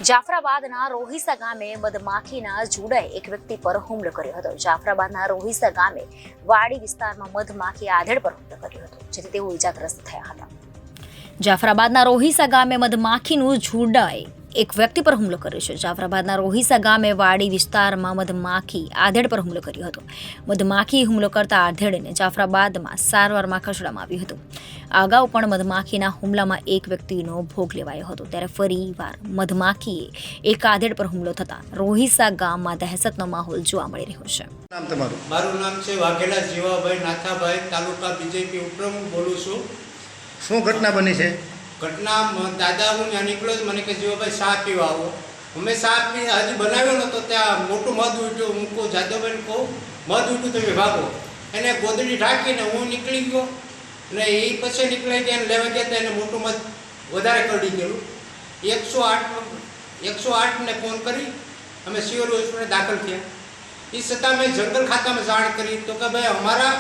જાફરાબાદના રોહિસા ગામે મધમાખીના ઝુંડે એક વ્યક્તિ પર હુમલો કર્યો હતો। જાફરાબાદના રોહિસા ગામે વાડી વિસ્તારમાં મધમાખી આધેડ પર હુમલો કર્યો હતો, જેથી તેઓ ઈજાગ્રસ્ત થયા હતા। જાફરાબાદના રોહિસા ગામે મધમાખીનું ઝુંડે એક વ્યક્તિ પર હુમલો કર્યો છે। જાફરાબાદના રોહિસા ગામે વાડી વિસ્તારમાં મધમાખી આધેડ પર હુમલો કર્યો હતો। મધમાખી હુમલો કરતા આધેડને જાફરાબાદમાં સારવારમાં ખસેડવામાં આવ્યું હતું। અગાઉ પણ મધમાખીના હુમલામાં એક વ્યક્તિનો ભોગ લેવાયો હતો, ત્યારે ફરીવાર મધમાખીએ એક આધેડ પર હુમલો થતા રોહિસા ગામમાં દહેશતનો માહોલ જોવા મળી રહ્યો છે। નામ તમારું? મારું નામ છે વાઘેલા જીવાભાઈ નાથાભાઈ, તાલુકા બીજેપી ઉપપ્રમુખ બોલું છું। શું ઘટના બની છે? ઘટના દાદા હું ત્યાં નીકળ્યો તો મને કે જીવાભાઈ ચા પીવા આવો। અમે ચા પી હજી બનાવ્યો નહોતો, ત્યાં મોટું મધ ઉઠ્યું। હું કહું જાદવભાઈને કહું મધ ઉઠ્યું તમે ભાગો। એને ગોદડી ઢાંકીને હું નીકળી ગયો ને એ પછી નીકળી ગયા લેવા ગયા હતા, એને મોટું મધ વધારે કરડી ગયેલું। 108ને ફોન કરી અમે સિવિલ હોસ્પિટલ દાખલ થયા। એ છતાં મેં જંગલ ખાતામાં જાણ કરી તો કે ભાઈ અમારા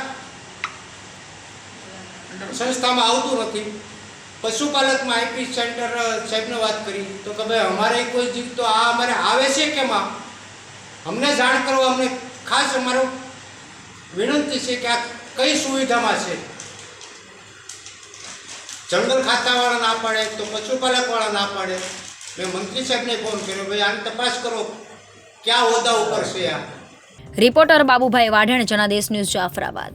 સંસ્થામાં આવતું નથી। પશુપાલકમાં આઈપી સેન્ટર સાહેબને વાત કરી તો કે ભાઈ અમારે કોઈ જીવ તો આ અમારે આવે છે કેમ, અમને જાણ કરો। અમને ખાસ અમારો વિનંતી છે કે આ કઈ સુવિધામાં છે। જંગલ ખાતાવાળા ના પાડે તો પશુપાલકવાળા ના પાડે। મેં મંત્રી સાહેબને ફોન કર્યો, ભાઈ આની તપાસ કરો, ક્યાં હોદ્દા ઉપર છે આ। Reporter Babubhai Vadhen, Janadesh news, Jafrabad.